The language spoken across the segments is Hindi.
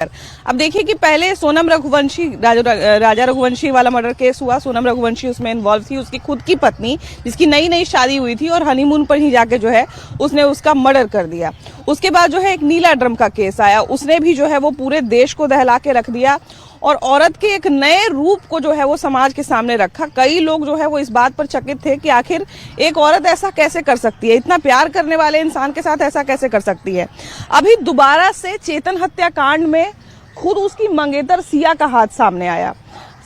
अब देखिए कि पहले सोनम रघुवंशी राजा रघुवंशी वाला मर्डर केस हुआ। सोनम रघुवंशी उसमें इन्वॉल्व थी। उसकी खुद की पत्नी जिसकी नई नई शादी हुई थी और हनीमून पर ही जाके जो है उसने उसका मर्डर कर दिया। उसके बाद जो है एक नीला ड्रम का केस आया। उसने भी जो है वो पूरे देश को दहला के रख दिया और औरत के एक नए रूप को जो है वो समाज के सामने रखा। कई लोग जो है वो इस बात पर चकित थे कि आखिर एक औरत ऐसा कैसे कर सकती है, इतना प्यार करने वाले इंसान के साथ ऐसा कैसे कर सकती है। अभी दोबारा से चेतन हत्याकांड में खुद उसकी मंगेतर सिया का हाथ सामने आया।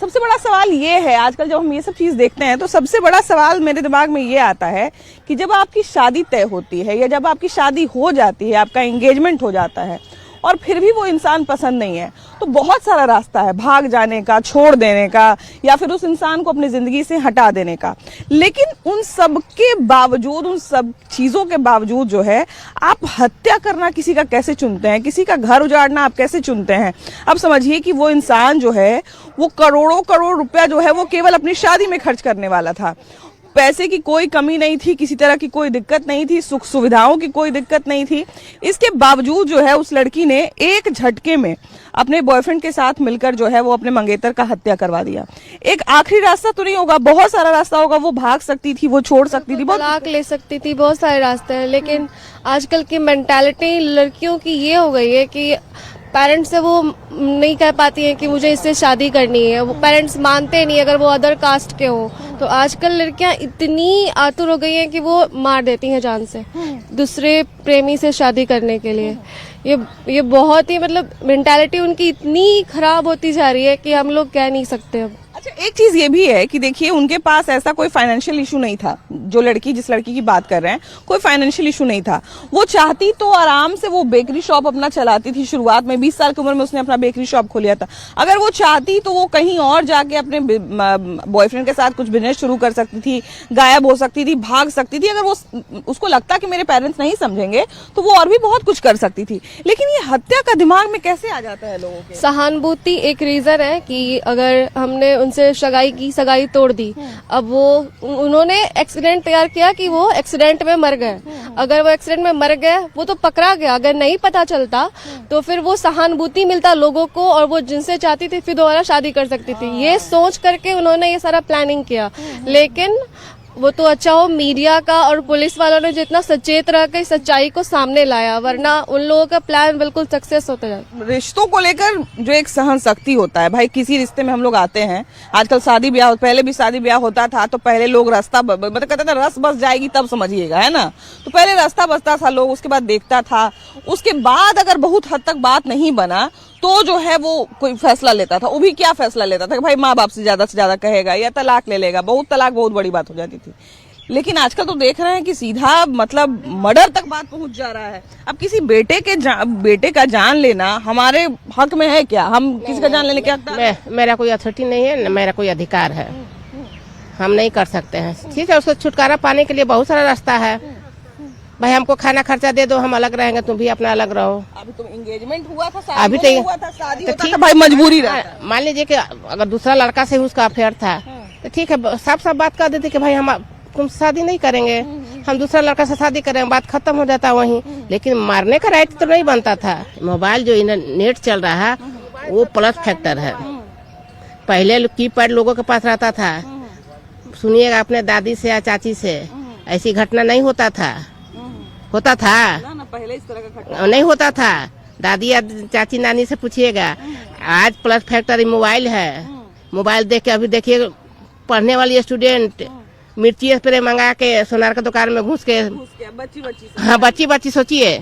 सबसे बड़ा सवाल ये है, आजकल जब हम ये सब चीज देखते हैं तो सबसे बड़ा सवाल मेरे दिमाग में ये आता है कि जब आपकी शादी तय होती है या जब आपकी शादी हो जाती है, आपका एंगेजमेंट हो जाता है और फिर भी वो इंसान पसंद नहीं है, तो बहुत सारा रास्ता है भाग जाने का, छोड़ देने का, या फिर उस इंसान को अपनी जिंदगी से हटा देने का। लेकिन उन सब के बावजूद, उन सब चीजों के बावजूद जो है आप हत्या करना किसी का कैसे चुनते हैं, किसी का घर उजाड़ना आप कैसे चुनते हैं। अब समझिए कि वो इंसान जो है वो करोड़ों करोड़ रुपया जो है वो केवल अपनी शादी में खर्च करने वाला था। पैसे की कोई कमी नहीं थी, किसी तरह की कोई दिक्कत नहीं थी, सुख सुविधाओं की कोई दिक्कत नहीं थी। इसके बावजूद जो है उस लड़की ने एक झटके में अपने बॉयफ्रेंड के साथ मिलकर जो है वो अपने मंगेतर का हत्या करवा दिया। एक आखिरी रास्ता तो नहीं होगा, बहुत सारा रास्ता होगा। वो भाग सकती थी, वो छोड़ सकती थी, तलाक ले सकती थी, बहुत सारे रास्ते हैं। लेकिन आजकल की मेंटालिटी लड़कियों की ये हो गई है कि पेरेंट्स से वो नहीं कह पाती हैं कि मुझे इससे शादी करनी है। वो पेरेंट्स मानते नहीं अगर वो अदर कास्ट के हो। तो आजकल लड़कियां इतनी आतुर हो गई हैं कि वो मार देती हैं जान से दूसरे प्रेमी से शादी करने के लिए। ये बहुत ही मतलब मेंटालिटी उनकी इतनी खराब होती जा रही है कि हम लोग कह नहीं सकते अब। अच्छा, एक चीज ये भी है कि देखिए उनके पास ऐसा कोई फाइनेंशियल इशू नहीं था। जो लड़की, जिस लड़की की बात कर रहे हैं, कोई फाइनेंशियल इशू नहीं था। वो चाहती तो आराम से वो बेकरी शॉप अपना चलाती थी। शुरुआत में 20 साल की उम्र में उसने अपना बेकरी शॉप खोलिया था। अगर वो चाहती तो वो कहीं और जाके अपने बॉयफ्रेंड के साथ कुछ बिजनेस शुरू कर सकती थी, गायब हो सकती थी, भाग सकती थी। अगर वो उसको लगता कि मेरे पेरेंट्स नहीं समझेंगे तो वो और भी बहुत कुछ कर सकती थी। लेकिन ये हत्या का दिमाग में कैसे आ जाता है लोगों के? सहानुभूति एक रीजन है कि अगर हमने उनसे सगाई तोड़ दी, अब वो उन्होंने एक्सीडेंट तैयार किया कि वो एक्सीडेंट में मर गए। अगर वो एक्सीडेंट में मर गए वो तो पकड़ा गया। अगर नहीं पता चलता तो फिर वो सहानुभूति मिलता लोगों को और वो जिनसे चाहती थी फिर दोबारा शादी कर सकती थी। ये सोच करके उन्होंने ये सारा प्लानिंग किया। लेकिन वो तो अच्छा हो मीडिया का और पुलिस वालों ने जितना सचेत रह के सच्चाई को सामने लाया, वरना उन लोगों का प्लान बिल्कुल सक्सेस होता जाए। रिश्तों को लेकर जो एक सहन शक्ति होता है, भाई किसी रिश्ते में हम लोग आते हैं, आजकल शादी ब्याह, पहले भी शादी ब्याह होता था तो पहले लोग रास्ता मतलब कहते थे रस बस जाएगी तब समझिएगा, है ना। तो पहले रास्ता बसता था, लोग उसके बाद देखता था। उसके बाद अगर बहुत हद तक बात नहीं बना तो जो है वो कोई फैसला लेता था। वो भी क्या फैसला लेता था कि भाई माँ बाप से ज्यादा कहेगा या तलाक ले लेगा। बहुत तलाक बहुत बड़ी बात हो जाती थी। लेकिन आजकल तो देख रहे हैं कि सीधा मतलब मर्डर तक बात पहुंच जा रहा है। अब किसी बेटे का जान लेना हमारे हक में है क्या? हम किसी का जान लेने के हकदार हैं? मेरा कोई अथॉरिटी नहीं है, मेरा कोई अधिकार है। हम नहीं कर सकते हैं। ठीक है, उसको छुटकारा पाने के लिए बहुत सारा रास्ता है। भाई हमको खाना खर्चा दे दो, हम अलग रहेंगे, तुम भी अपना अलग रहो। अभी तो एंगेजमेंट हुआ था, अभी तो हुआ था, शादी होता था, भाई मजबूरी रहा। मान लीजिए कि अगर दूसरा लड़का से उसका अफेयर था तो ठीक है, साफ बात कर देते कि भाई हम तुम शादी नहीं करेंगे, हम दूसरा लड़का से शादी करेंगे, बात खत्म हो जाता वहीं। लेकिन मारने का राइट तो नहीं बनता था। मोबाइल जो नेट चल रहा है वो प्लस फैक्टर है। पहले कीपैड लोगों के पास रहता था। सुनिएगा अपने दादी से या चाची से, ऐसी घटना नहीं होता था। होता था ना, पहले इस तरह का घटना नहीं होता था। दादी या चाची नानी से पूछिएगा। आज प्लस फैक्टर मोबाइल है। मोबाइल देख के अभी देखिए पढ़ने वाली स्टूडेंट मिर्ची स्प्रे मंगा के सोनार का दुकान में घुस के बच्ची सोचिए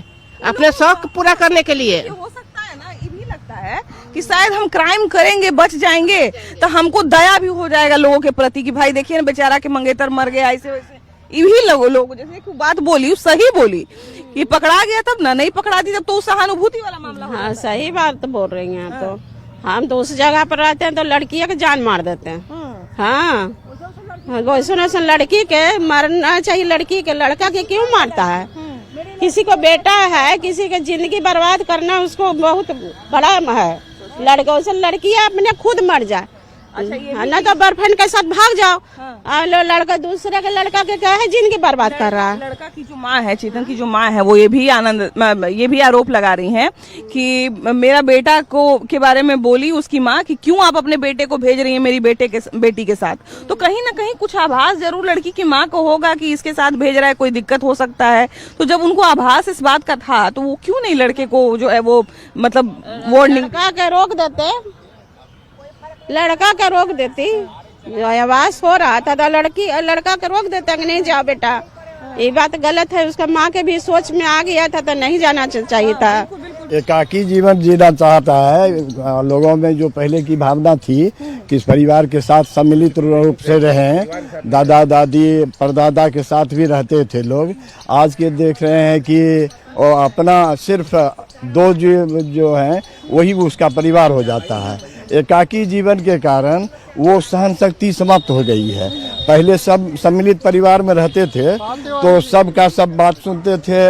अपने शौक पूरा करने के लिए। हो सकता है ना, ये भी लगता है कि शायद हम क्राइम करेंगे, बच जाएंगे तो हमको दया भी हो जाएगा लोगों के प्रति कि भाई देखिए ना बेचारा के मंगेतर मर गया, ऐसे वैसे। ये भी लोग जैसे एक बात बोली, सही बोली कि पकड़ा गया तब ना, नहीं पकड़ाती तब तो सहानुभूति वाला मामला। हाँ, सही बात तो बोल रही हैं। तो हम तो उस जगह पर रहते हैं तो लड़कियों के जान मार देते हैं। हाँ, वैसे लड़की के मरना चाहिए, लड़की के लड़का के क्यों मारता है? किसी को बेटा है, किसी की जिंदगी बर्बाद करना उसको बहुत बड़ा है। लड़का से लड़कियां अपने खुद मर जाए ना तो बॉयफ्रेंड के साथ भाग जाओ। लड़का दूसरे के लड़का के क्या है जिंदगी बर्बाद कर रहा है। लड़का की जो माँ है, चेतन की जो माँ है, वो ये भी आरोप लगा रही हैं कि मेरा बेटा के बारे में बोली उसकी माँ कि क्यों आप अपने बेटे को भेज रही हैं मेरी बेटी के साथ। तो कहीं ना कहीं कुछ आभास जरूर लड़की की माँ को होगा कि इसके साथ भेज रहा है, कोई दिक्कत हो सकता है। तो जब उनको आभास इस बात का था तो वो क्यों नहीं लड़के को जो है वो मतलब वार्निंग लड़का के रोक देते, लड़का के रोक देती। आवाज हो रहा था तो लड़का के रोक देता कि नहीं जाओ बेटा, ये बात गलत है। उसका माँ के भी सोच में आ गया था तो नहीं जाना चाहिए था। एकाकी जीवन जीना चाहता है। लोगों में जो पहले की भावना थी कि इस परिवार के साथ सम्मिलित रूप से रहें, दादा दादी परदादा के साथ भी रहते थे लोग, आज के देख रहे हैं कि अपना सिर्फ दो जो हैं वही उसका परिवार हो जाता है। एकाकी जीवन के कारण वो सहन शक्ति समाप्त हो गई है। पहले सब सम्मिलित परिवार में रहते थे तो सबका सब बात सुनते थे,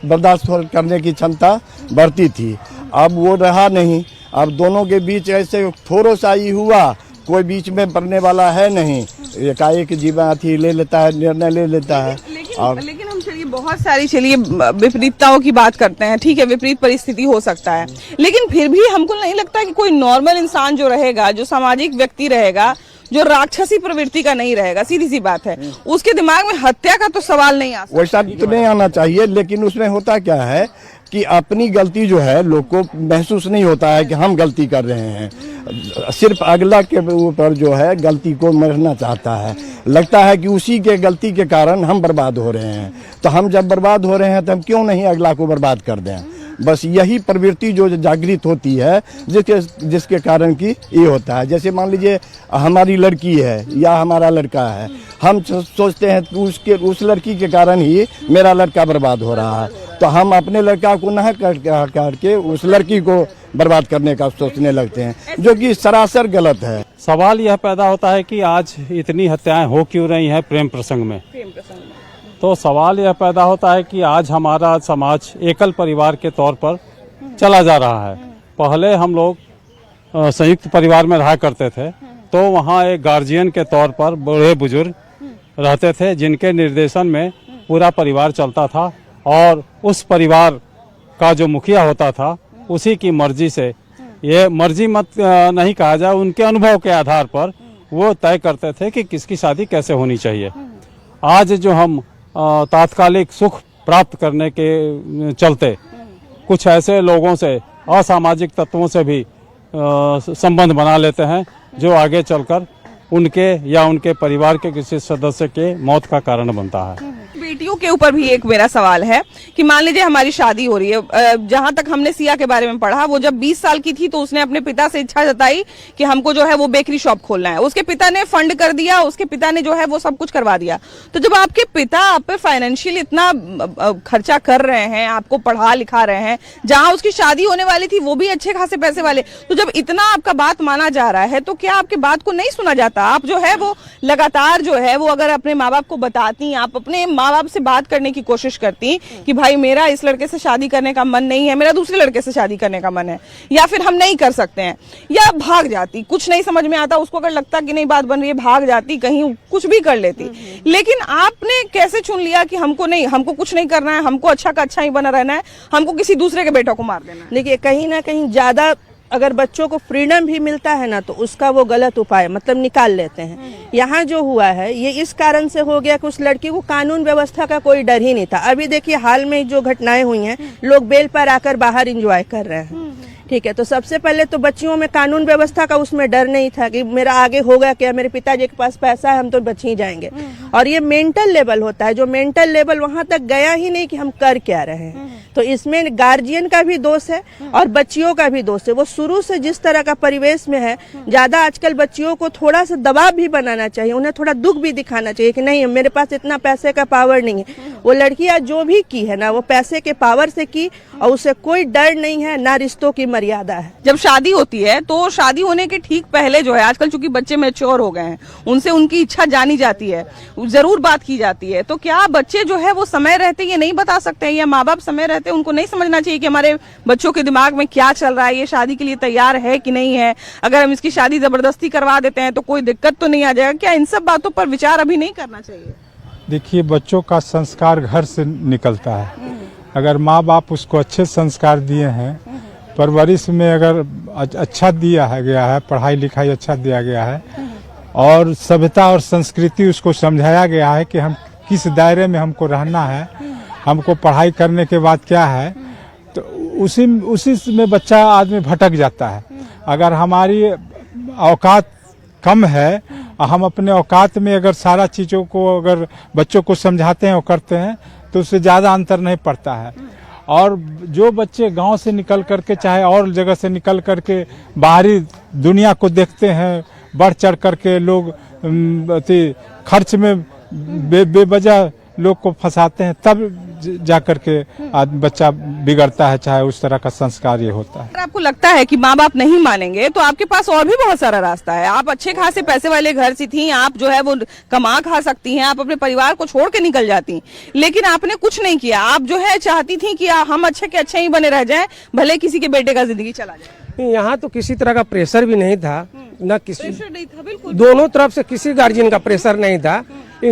बर्दाश्त करने की क्षमता बढ़ती थी। अब वो रहा नहीं। अब दोनों के बीच ऐसे थोड़ा सा ही हुआ, कोई बीच में पड़ने वाला है नहीं, एकाएक जीवन अथी ले लेता है, निर्णय ले लेता है। लेकिन हम चलिए बहुत सारी विपरीतताओं की बात करते हैं, ठीक है, विपरीत परिस्थिति हो सकता है, लेकिन फिर भी हमको नहीं लगता कि कोई नॉर्मल इंसान जो रहेगा, जो सामाजिक व्यक्ति रहेगा, जो राक्षसी प्रवृत्ति का नहीं रहेगा, सीधी सी बात है, उसके दिमाग में हत्या का तो सवाल नहीं आ सकता। वैसा तो नहीं आना चाहिए, लेकिन उसमें होता क्या है कि अपनी गलती जो है लोग को महसूस नहीं होता है कि हम गलती कर रहे हैं। सिर्फ अगला के ऊपर जो है गलती को मरना चाहता है, लगता है कि उसी के गलती के कारण हम बर्बाद हो रहे हैं। तो हम जब बर्बाद हो रहे हैं तो हम क्यों नहीं अगला को बर्बाद कर दें। बस यही प्रवृत्ति जो जागृत होती है जिसके कारण कि ये होता है। जैसे मान लीजिए हमारी लड़की है या हमारा लड़का है, हम सोचते हैं कि उस लड़की के कारण ही मेरा लड़का बर्बाद हो रहा है, तो हम अपने लड़का को न करके उस लड़की को बर्बाद करने का सोचने लगते हैं, जो कि सरासर गलत है। सवाल यह पैदा होता है कि आज इतनी हत्याएं हो क्यों रही हैं प्रेम प्रसंग में। तो सवाल यह पैदा होता है कि आज हमारा समाज एकल परिवार के तौर पर चला जा रहा है। पहले हम लोग संयुक्त परिवार में रहा करते थे, तो वहाँ एक गार्जियन के तौर पर बूढ़े बुजुर्ग रहते थे जिनके निर्देशन में पूरा परिवार चलता था, और उस परिवार का जो मुखिया होता था उसी की मर्जी से, ये मर्जी मत नहीं कहा जाए, उनके अनुभव के आधार पर वो तय करते थे कि किसकी शादी कैसे होनी चाहिए। आज जो हम तात्कालिक सुख प्राप्त करने के चलते कुछ ऐसे लोगों से, असामाजिक तत्वों से भी संबंध बना लेते हैं जो आगे चलकर उनके या उनके परिवार के किसी सदस्य के मौत का कारण बनता है। बेटियों के ऊपर भी एक मेरा सवाल है कि मान लीजिए हमारी शादी हो रही है, जहां तक हमने सिया के बारे में पढ़ा, वो जब 20 साल की थी तो उसने अपने पिता से इच्छा जताई कि हमको जो है वो बेकरी शॉप खोलना है। उसके पिता ने फंड कर दिया, उसके पिता ने जो है वो सब कुछ करवा दिया। तो जब आपके पिता आप पे फाइनेंशियल इतना खर्चा कर रहे हैं, आपको पढ़ा लिखा रहे हैं, जहां उसकी शादी होने वाली थी वो भी अच्छे खासे पैसे वाले, तो जब इतना आपका बात माना जा रहा है तो क्या आपके बात को नहीं सुना जाता? आप जो है वो लगातार जो है वो अगर अपने माँ बाप को बताती, आप अपने माँ बाप से बात करने की कोशिश करती कि भाई मेरा इस लड़के से शादी करने का मन नहीं है, मेरा दूसरे लड़के से शादी करने का मन है, या फिर हम नहीं कर सकते हैं, या भाग जाती, कुछ नहीं समझ में आता उसको, अगर लगता कि नहीं बात बन रही है भाग जाती, कहीं कुछ भी कर लेती। लेकिन आपने कैसे चुन लिया कि हमको नहीं, हमको कुछ नहीं करना है, हमको अच्छा का अच्छा ही बना रहना है, हमको किसी दूसरे के बेटों को मार देना है? देखिए, कहीं ना कहीं ज्यादा अगर बच्चों को फ्रीडम भी मिलता है ना तो उसका वो गलत उपाय मतलब निकाल लेते हैं। यहाँ जो हुआ है ये इस कारण से हो गया कि उस लड़की को कानून व्यवस्था का कोई डर ही नहीं था। अभी देखिए हाल में जो घटनाएं हुई हैं, लोग बेल पर आकर बाहर एंजॉय कर रहे हैं, ठीक है। तो सबसे पहले तो बच्चियों में कानून व्यवस्था का उसमें डर नहीं था कि मेरा आगे होगा क्या, मेरे पिताजी के पास पैसा है, हम तो बच ही जाएंगे। और ये मेंटल लेवल होता है, जो मेंटल लेवल वहां तक गया ही नहीं कि हम कर क्या रहे हैं। तो इसमें गार्जियन का भी दोष है और बच्चियों का भी दोष है। वो शुरू से जिस तरह का परिवेश में है, ज्यादा आजकल बच्चियों को थोड़ा सा दबाव भी बनाना चाहिए, उन्हें थोड़ा दुख भी दिखाना चाहिए कि नहीं मेरे पास इतना पैसे का पावर नहीं है। वो लड़कियां जो भी की है ना वो पैसे के पावर से की, और उसे कोई डर नहीं है, ना रिश्तों की मर्यादा है। जब शादी होती है तो शादी होने के ठीक पहले जो है, आजकल चूंकि बच्चे मैच्योर हो गए हैं, उनसे उनकी इच्छा जानी जाती है, जरूर बात की जाती है, तो क्या बच्चे जो है वो समय रहते ये नहीं बता सकते हैं, या माँ बाप समय रहते उनको नहीं समझना चाहिए कि हमारे बच्चों के दिमाग में क्या चल रहा है, ये शादी के लिए तैयार है कि नहीं है, अगर हम इसकी शादी जबरदस्ती करवा देते हैं तो कोई दिक्कत तो नहीं आ जाएगा? क्या इन सब बातों पर विचार अभी नहीं करना चाहिए? देखिए, बच्चों का संस्कार घर से निकलता है। अगर माँ बाप उसको अच्छे संस्कार दिए हैं, परवरिश में अगर अच्छा दिया है गया है, पढ़ाई लिखाई अच्छा दिया गया है, और सभ्यता और संस्कृति उसको समझाया गया है कि हम किस दायरे में हमको रहना है, हमको पढ़ाई करने के बाद क्या है, तो उसी में बच्चा आदमी भटक जाता है। अगर हमारी औकात कम है, हम अपने औकात में अगर सारा चीज़ों को अगर बच्चों को समझाते हैं और करते हैं तो उससे ज़्यादा अंतर नहीं पड़ता है। और जो बच्चे गांव से निकल करके चाहे और जगह से निकल करके बाहरी दुनिया को देखते हैं, बढ़ चढ़ करके लोग खर्च में बेवजह लोग को फंसाते हैं, तब जा करके बच्चा बिगड़ता है, चाहे उस तरह का संस्कार ये होता है। अगर आपको लगता है कि माँ बाप नहीं मानेंगे तो आपके पास और भी बहुत सारा रास्ता है। आप अच्छे खासे पैसे वाले घर से थी, आप जो है वो कमा खा सकती हैं, आप अपने परिवार को छोड़ के निकल जाती, लेकिन आपने कुछ नहीं किया। आप जो है चाहती थी कि हम अच्छे के अच्छे ही बने रह जाएं, भले किसी के बेटे का जिंदगी चला जाए। यहाँ तो किसी तरह का प्रेशर भी नहीं था, न किसी प्रेशर नहीं था, बिल्कुल दोनों तरफ से किसी गार्जियन का प्रेशर नहीं था,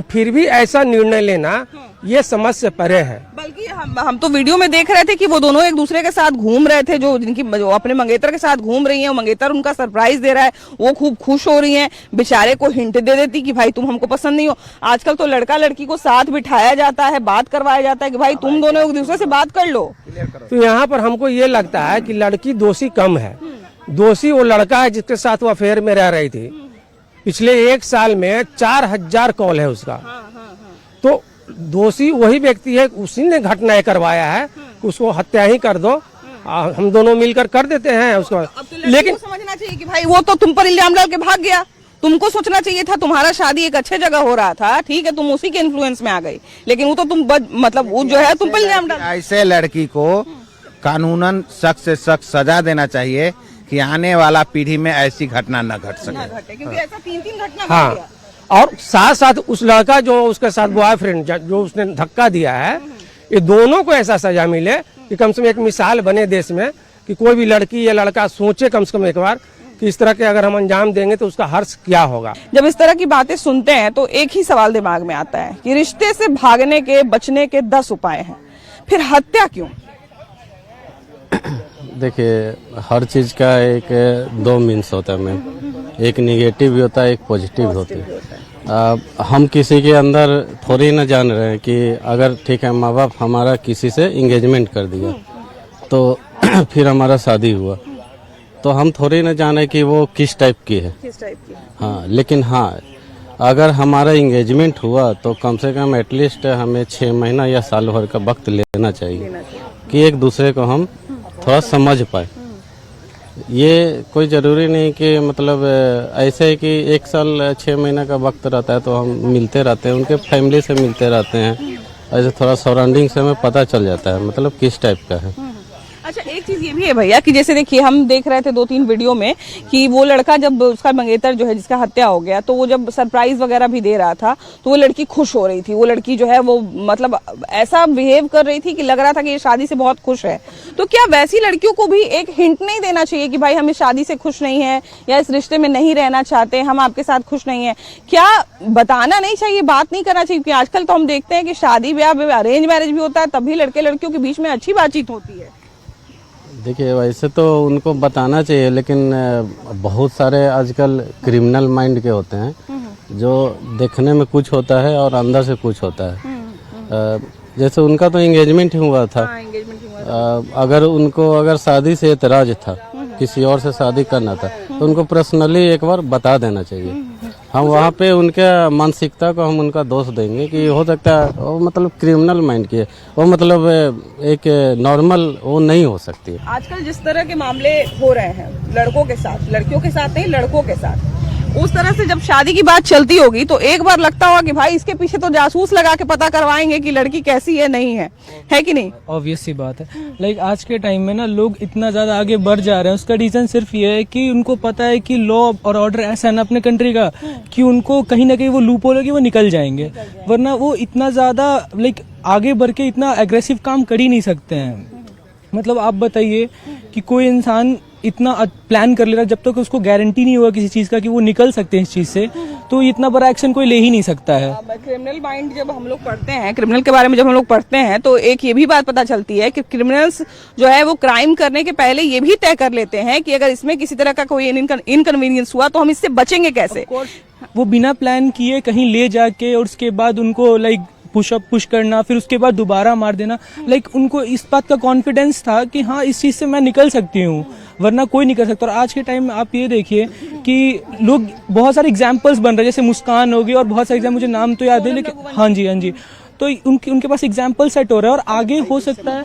फिर भी ऐसा निर्णय लेना ये समझ से परे है। बल्कि हम तो वीडियो में देख रहे थे कि वो दोनों एक दूसरे के साथ घूम रहे थे, जो अपने मंगेतर के साथ घूम रही हैं, मंगेतर उनका सरप्राइज दे रहा है, वो खूब खुश हो रही हैं, बेचारे को हिंट दे देती कि भाई तुम हमको पसंद नहीं हो। आजकल तो लड़का लड़की को साथ बिठाया जाता है, बात करवाया जाता है कि भाई तुम दोनों एक दूसरे से बात कर लो। तो यहाँ पर हमको ये लगता है कि लड़की दोषी कम है, दोषी वो लड़का है जिसके साथ वो अफेयर में रह रही थी। पिछले 1 साल में 4000 कॉल है उसका। तो दोषी वही व्यक्ति है, उसी ने घटना करवाया है, उसको हत्या ही कर दो, हम दोनों मिलकर कर देते हैं उसको। लेकिन समझना चाहिए कि भाई वो तो तुम पर इल्जाम डाल के भाग गया, तुमको सोचना चाहिए था तुम्हारा शादी एक अच्छे जगह हो रहा था, ठीक है, तुम उसी के इन्फ्लुएंस में आ गई, लेकिन वो तो तुम मतलब वो जो है तुम पर इल्जाम डाल। ऐसे लड़की को कानूनन सख्त से सख्त सजा देना चाहिए कि आने वाला पीढ़ी में ऐसी घटना न घट सके, क्योंकि ऐसा 3 घटना हाँ, और साथ साथ उस लड़का जो उसके साथ बॉयफ्रेंड जो उसने धक्का दिया है, ये दोनों को ऐसा सजा मिले कि कम से कम एक मिसाल बने देश में कि कोई भी लड़की या लड़का सोचे कम से कम एक बार कि इस तरह के अगर हम अंजाम देंगे तो उसका हर्ष क्या होगा। जब इस तरह की बातें सुनते हैं तो एक ही सवाल दिमाग में आता है कि रिश्ते से भागने के बचने के 10 उपाय हैं, फिर हत्या क्यों? देखिए, हर चीज़ का एक 2 मीन्स होता है मैम, एक निगेटिव भी होता है, एक पॉजिटिव होता है। हम किसी के अंदर थोड़ी ना जान रहे हैं कि अगर ठीक है माँ बाप हमारा किसी से इंगेजमेंट कर दिया तो फिर हमारा शादी हुआ, तो हम थोड़ी ना जाने कि वो किस टाइप की है, हाँ, लेकिन हाँ अगर हमारा इंगेजमेंट हुआ तो कम से कम एटलीस्ट हमें 6 महीना या साल भर का वक्त लेना चाहिए कि एक दूसरे को हम थोड़ा समझ पाए। ये कोई ज़रूरी नहीं कि मतलब ऐसे है कि 1 साल 6 महीना का वक्त रहता है तो हम मिलते रहते हैं, उनके फैमिली से मिलते रहते हैं, ऐसे थोड़ा सराउंडिंग से हमें पता चल जाता है मतलब किस टाइप का है। अच्छा, एक चीज ये भी है भैया कि जैसे देखिए हम देख रहे थे 2-3 वीडियो में कि वो लड़का जब उसका मंगेतर जो है जिसका हत्या हो गया, तो वो जब सरप्राइज वगैरह भी दे रहा था तो वो लड़की खुश हो रही थी, वो लड़की जो है वो मतलब ऐसा बिहेव कर रही थी कि लग रहा था कि ये शादी से बहुत खुश है। तो क्या वैसी लड़कियों को भी एक हिंट नहीं देना चाहिए कि भाई हम इस शादी से खुश नहीं है या इस रिश्ते में नहीं रहना चाहते, हम आपके साथ खुश नहीं है? क्या बताना नहीं चाहिए, बात नहीं करना चाहिए? क्योंकि आजकल तो हम देखते हैं कि शादी ब्याह अरेंज मैरिज भी होता है, तभी लड़के लड़कियों के बीच में अच्छी बातचीत होती है। देखिए, वैसे तो उनको बताना चाहिए, लेकिन बहुत सारे आजकल क्रिमिनल माइंड के होते हैं जो देखने में कुछ होता है और अंदर से कुछ होता है। जैसे उनका तो एंगेजमेंट ही हुआ था, अगर उनको अगर शादी से एतराज था, किसी और से शादी करना था, तो उनको पर्सनली एक बार बता देना चाहिए। हम वहाँ पे उनके मानसिकता को हम उनका दोष देंगे कि हो सकता है वो मतलब क्रिमिनल माइंड की है, वो मतलब एक नॉर्मल वो नहीं हो सकती है। आजकल जिस तरह के मामले हो रहे हैं लड़कों के साथ, लड़कियों के साथ नहीं, लड़कों के साथ, उस तरह से जब शादी की बात चलती होगी तो एक बार लगता होगा कि भाई इसके पीछे तो जासूस लगा के पता करवाएंगे कि लड़की कैसी है नहीं है कि नहीं? ऑब्वियस सी बात है। लाइक आज के टाइम में ना लोग इतना ज्यादा आगे बढ़ जा रहे हैं, उसका रीजन सिर्फ ये है कि उनको पता है कि लॉ और ऑर्डर ऐसा है ना अपने कंट्री का कि उनको कहीं ना कहीं वो लूप होल है कि वो निकल जाएंगे, वरना वो इतना ज्यादा लाइक आगे बढ़ के इतना एग्रेसिव काम कर ही नहीं सकते हैं। मतलब आप बताइए कि कोई इंसान इतना प्लान कर ले रहा है, जब तक उसको गारंटी नहीं होगा किसी चीज का कि वो निकल सकते हैं इस चीज से, तो इतना बड़ा एक्शन कोई ले ही नहीं सकता है। क्रिमिनल माइंड जब हम लोग पढ़ते हैं, क्रिमिनल के बारे में जब हम लोग पढ़ते हैं तो एक ये भी बात पता चलती है कि क्रिमिनल्स जो है वो क्राइम करने के पहले ये भी तय कर लेते हैं कि अगर इसमें किसी तरह का कोई इनकन्वीनियंस हुआ तो हम इससे बचेंगे कैसे। वो बिना प्लान किए कहीं ले जाके और उसके बाद उनको लाइक पुश करना, फिर उसके बाद दोबारा मार देना, लाइक उनको इस बात का कॉन्फिडेंस था कि हाँ इस चीज से मैं निकल सकती हूँ, वरना कोई नहीं कर सकता। और आज के टाइम में आप ये देखिए कि लोग बहुत सारे एग्जाम्पल्स बन रहे हैं, जैसे मुस्कान होगी और बहुत सारे मुझे नाम तो याद है लेकिन हाँ जी, तो उनके पास एग्जाम्पल सेट हो रहा है। और आगे हो सकता है,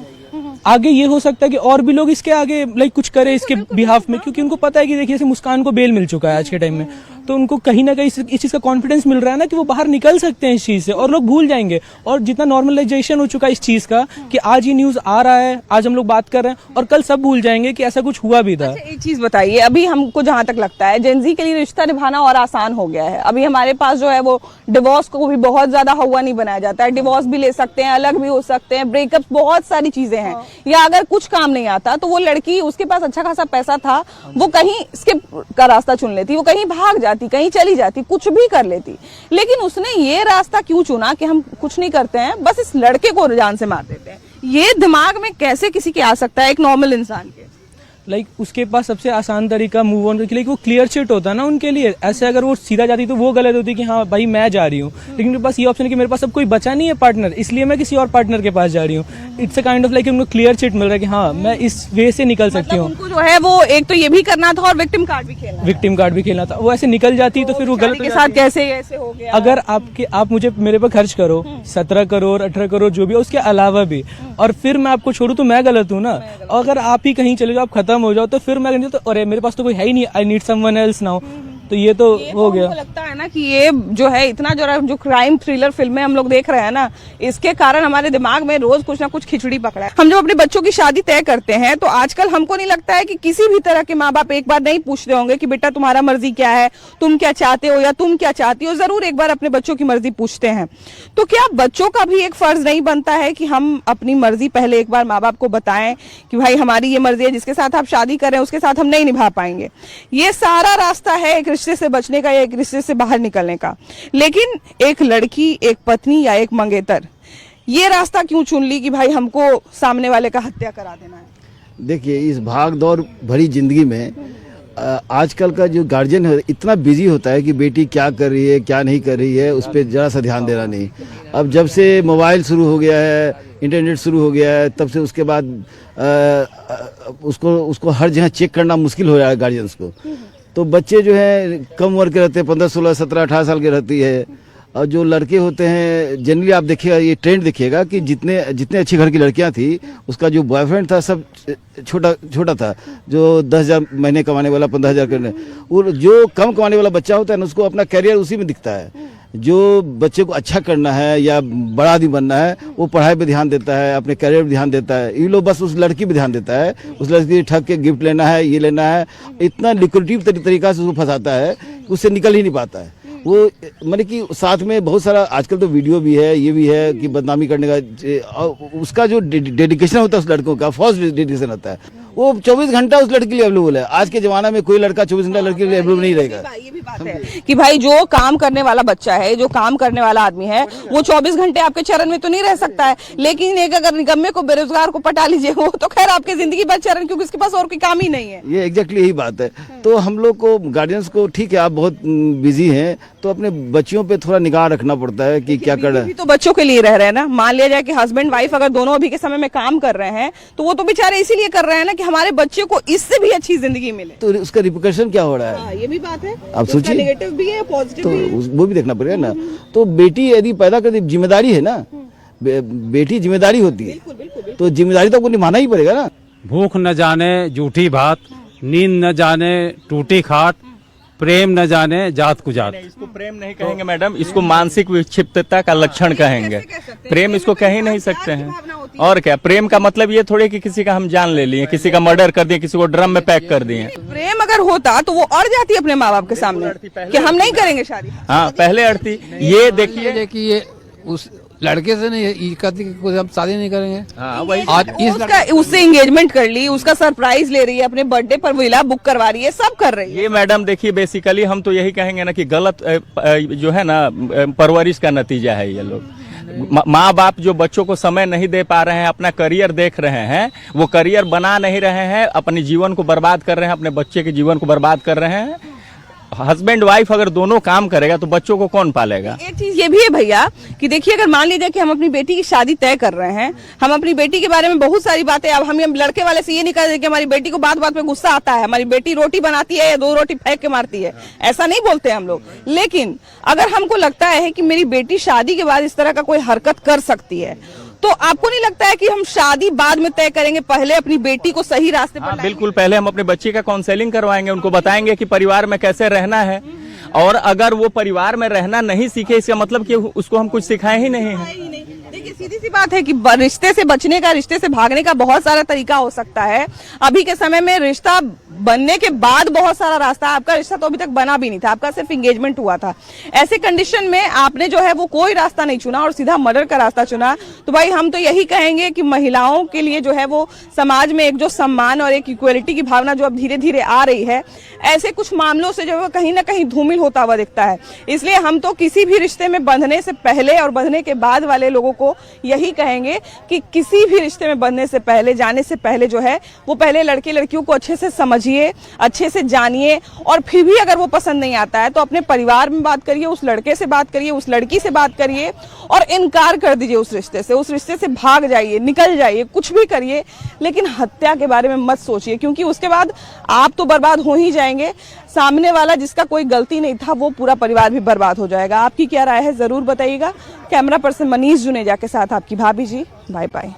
आगे ये हो सकता है कि और भी लोग इसके आगे लाइक कुछ करे इसके बिहाफ में, क्योंकि उनको पता है कि देखिए जैसे मुस्कान को बेल मिल चुका है आज के टाइम में, तो उनको कहीं ना कहीं इस चीज का कॉन्फिडेंस मिल रहा है ना कि वो बाहर निकल सकते हैं इस चीज से, और लोग भूल जाएंगे। और जितना नॉर्मलाइजेशन हो चुका है इस चीज का कि आज ये न्यूज आ रहा है, आज हम लोग बात कर रहे हैं और कल सब भूल जाएंगे कि ऐसा कुछ हुआ भी था। अच्छा, एक चीज बताइए, अभी हमको जहां तक लगता है जेनजी के लिए रिश्ता निभाना और आसान हो गया है। अभी हमारे पास जो है वो डिवोर्स को भी बहुत ज्यादा हवा नहीं बनाया जाता है, डिवोर्स भी ले सकते हैं, अलग भी हो सकते हैं, ब्रेकअप, बहुत सारी चीजें हैं। या अगर कुछ काम नहीं आता तो वो लड़की, उसके पास अच्छा खासा पैसा था, वो कहीं स्किप का रास्ता चुन लेती, वो कहीं भाग जाती, कहीं चली जाती, कुछ भी कर लेती। लेकिन उसने ये रास्ता क्यों चुना कि हम कुछ नहीं करते हैं, बस इस लड़के को जान से मार देते हैं? ये दिमाग में कैसे किसी के आ सकता है, एक नॉर्मल इंसान के? लाइक उसके पास सबसे आसान तरीका मूव ऑन करके, वो क्लियर चिट होता है ना उनके लिए। ऐसे अगर वो सीधा जाती तो वो गलत होती कि हाँ भाई मैं जा रही हूँ, लेकिन मेरे पास ये ऑप्शन है कि मेरे पास अब कोई बचा नहीं है पार्टनर, इसलिए मैं किसी और पार्टनर के पास जा रही हूँ। It's a kind of like उनको क्लियर चिट मिल रहा है कि हाँ मैं इस वे से निकल सकती हूँ। उनको जो है वो एक तो ये भी करना था और विक्टिम कार्ड भी खेलना था। वो ऐसे निकल जाती तो फिर वो गलत के साथ कैसे ऐसे हो गया। अगर आप मुझे मेरे पर खर्च करो 17 करोड़ 18 करोड़ जो भी, उसके अलावा भी, और फिर मैं आपको छोड़ू तो मैं गलत हूँ ना। अगर आप ही कहीं चले जाओ, आप खत्म हो जाओ, तो फिर मैं तो अरे मेरे पास तो कोई है ही नहीं, I need someone else now, तो ये तो हो गया। मुझे लगता है ना कि ये जो है इतना जो क्राइम थ्रिलर फिल्में हम लोग देख रहे हैं ना, इसके कारण हमारे दिमाग में रोज कुछ ना कुछ खिचड़ी पकड़ा है। हम जब अपने बच्चों की शादी तय करते हैं तो आजकल हमको नहीं लगता है कि किसी भी तरह के माँ बाप एक बार नहीं पूछते होंगे कि बेटा तुम्हारा मर्जी क्या है, तुम क्या चाहते हो या तुम क्या चाहती हो। जरूर एक बार अपने बच्चों की मर्जी पूछते हैं। तो क्या बच्चों का भी एक फर्ज नहीं बनता है कि हम अपनी मर्जी पहले एक बार माँ बाप को बताएं कि भाई हमारी ये मर्जी है, जिसके साथ आप शादी कर रहे हैं उसके साथ हम नहीं निभा पाएंगे। ये सारा रास्ता है एक रिश्ते से बचने का या एक रिश्ते से बाहर निकलने का। लेकिन एक लड़की, एक पत्नी या एक मंगेतर ये रास्ता क्यों चुन ली कि भाई हमको सामने वाले का हत्या करा देना है? देखिए, इस भाग दौड़ भरी जिंदगी में आजकल का जो गार्जियन है इतना बिजी होता है कि बेटी क्या कर रही है क्या नहीं कर रही है उस पर जरा सा ध्यान देना नहीं। अब जब से मोबाइल शुरू हो गया है, इंटरनेट शुरू हो गया है, तब से उसके बाद उसको हर जगह चेक करना मुश्किल हो रहा है गार्जियंस को। तो बच्चे जो है कम उम्र के रहते हैं, 15 16 17 18 साल के रहती है। और जो लड़के होते हैं जनरली आप देखिएगा, ये ट्रेंड देखिएगा कि जितने अच्छे घर की लड़कियां थी उसका जो बॉयफ्रेंड था सब छोटा था। जो 10,000 महीने कमाने वाला, 15,000 करने, और जो कम कमाने वाला बच्चा होता है ना उसको अपना करियर उसी में दिखता है। जो बच्चे को अच्छा करना है या बड़ा आदमी बनना है वो पढ़ाई पे ध्यान देता है, अपने करियर पे ध्यान देता है। ये लोग बस उस लड़की पे ध्यान देता है, उस लड़की ठग के गिफ्ट लेना है, ये लेना है, इतना लिक्विडिव तरीका से उसको फंसाता है उससे निकल ही नहीं पाता है। वो मतलब कि साथ में बहुत सारा आजकल तो वीडियो भी है, ये भी है कि बदनामी करने का, उसका जो डेडिकेशन होता है उस लड़कों का, फर्स्ट डेडिकेशन होता है, वो 24 घंटा उस लड़के के लिए अवेलेबल है। आज के जमाना में कोई लड़का 24 घंटा लड़के के लिए अवेलेबल नहीं रहेगा। ये भी बात है कि भाई जो काम करने वाला बच्चा है, जो काम करने वाला आदमी है, वो 24 घंटे आपके चरण में तो नहीं रह सकता है। लेकिन एक अगर निकम्मे को, बेरोजगार को पटा लीजिए, वो तो खैर आपकी जिंदगी भर चरण, क्योंकि उसके पास और कोई काम ही नहीं है। ये एग्जैक्टली यही बात है। तो हम लोग को गार्जियंस को, ठीक है आप बहुत बिजी हैं तो अपने बच्चियों पे थोड़ा निगाह रखना पड़ता है कि क्या कर रहे हैं। तो बच्चों के लिए रह रहे हैं ना। मान लिया जाए कि हस्बैंड वाइफ अगर दोनों अभी के समय में काम कर रहे हैं तो वो तो बेचारे इसीलिए कर रहे हैं ना कि हमारे बच्चे को इससे भी अच्छी जिंदगी मिले। तो उसका रिपरकशन क्या हो रहा है? ये भी बात है। आप सोचिए, नेगेटिव भी है, पॉजिटिव भी है, वो भी देखना पड़ेगा ना। तो बेटी यदि पैदा करती, जिम्मेदारी है ना, बेटी जिम्मेदारी होती है, तो जिम्मेदारी तो आपको निभाना ही पड़ेगा ना। भूख न जाने जूठी भात, नींद न जाने टूटी खाट, प्रेम न जाने जात कुजात। इसको प्रेम नहीं कहेंगे मैडम, इसको मानसिक विक्षिप्तता का लक्षण कहेंगे। प्रेम इसको कह ही नहीं सकते हैं। और क्या, प्रेम का मतलब ये थोड़ी कि किसी का हम जान ले लिए, किसी का मर्डर कर दिए, किसी को ड्रम में पैक कर दिए। प्रेम अगर होता तो वो अड़ जाती अपने माँ बाप के सामने कि हम नहीं करेंगे शादी। हाँ, पहले अड़ती। ये देखिए कि ये उस लड़के से नहीं, ये कहती कि हम शादी नहीं करेंगे। हाँ, वही आज इस उसका उससे एंगेजमेंट कर ली, उसका सरप्राइज ले रही है, अपने बर्थडे पर विला बुक करवा रही है, सब कर रही है। ये मैडम देखिए, बेसिकली हम तो यही कहेंगे ना कि गलत जो है ना परवरिश का नतीजा है। ये लोग माँ बाप जो बच्चों को समय नहीं दे पा रहे हैं, अपना करियर देख रहे हैं, वो करियर बना नहीं रहे हैं, अपने जीवन को बर्बाद कर रहे हैं, अपने बच्चे के जीवन को बर्बाद कर रहे हैं। हस्बैंड वाइफ अगर दोनों काम करेगा तो बच्चों को कौन पालेगा? एक चीज ये भी है भैया कि देखिए, अगर मान लीजिए कि हम अपनी बेटी की शादी तय कर रहे हैं, हम अपनी बेटी के बारे में बहुत सारी बातें, अब हम लड़के वाले से ये नहीं कहते कि हमारी बेटी को बात बात में गुस्सा आता है, हमारी बेटी रोटी बनाती है या 2 रोटी फेंक के मारती है, ऐसा नहीं बोलते हम लोग। लेकिन अगर हमको लगता है कि मेरी बेटी शादी के बाद इस तरह का कोई हरकत कर सकती है, तो आपको नहीं लगता है कि हम शादी बाद में तय करेंगे, पहले अपनी बेटी को सही रास्ते पर लाएंगे? बिल्कुल, पहले हम अपने बच्चे का काउंसलिंग करवाएंगे, उनको बताएंगे कि परिवार में कैसे रहना है। और अगर वो परिवार में रहना नहीं सीखे, इसका मतलब कि उसको हम कुछ सिखाए ही नहीं है। देखिए, सीधी सी बात है कि रिश्ते से बचने का, रिश्ते से भागने का बहुत सारा तरीका हो सकता है। अभी के समय में रिश्ता बनने के बाद बहुत सारा रास्ता, आपका रिश्ता तो अभी तक बना भी नहीं था, आपका सिर्फ एंगेजमेंट हुआ था। ऐसे कंडीशन में आपने जो है वो कोई रास्ता नहीं चुना और सीधा मर्डर का रास्ता चुना। तो भाई हम तो यही कहेंगे कि महिलाओं के लिए जो है वो समाज में एक जो सम्मान और एक इक्वलिटी की भावना जो अब धीरे धीरे आ रही है, ऐसे कुछ मामलों से जो है कहीं ना कहीं धूमिल होता हुआ दिखता है। इसलिए हम तो किसी भी रिश्ते में बंधने से पहले और बंधने के बाद वाले लोगों को यही कहेंगे कि किसी भी रिश्ते में बंधने से पहले, जाने से पहले जो है वो पहले लड़के लड़कियों को अच्छे से समझिए, अच्छे से जानिए, और फिर भी अगर वो पसंद नहीं आता है तो अपने परिवार में बात करिए, उस लड़के से बात करिए, उस लड़की से बात करिए और इनकार कर दीजिए उस रिश्ते से भाग जाइए, निकल जाइए, कुछ भी करिए, लेकिन हत्या के बारे में मत सोचिए, क्योंकि उसके बाद आप तो बर्बाद हो ही जाएंगे, सामने वाला जिसका कोई गलती नहीं था वो पूरा परिवार भी बर्बाद हो जाएगा। आपकी क्या राय है जरूर बताइएगा। कैमरा पर्सन मनीष जुनेजा के साथ आपकी भाभी जी। Bye bye.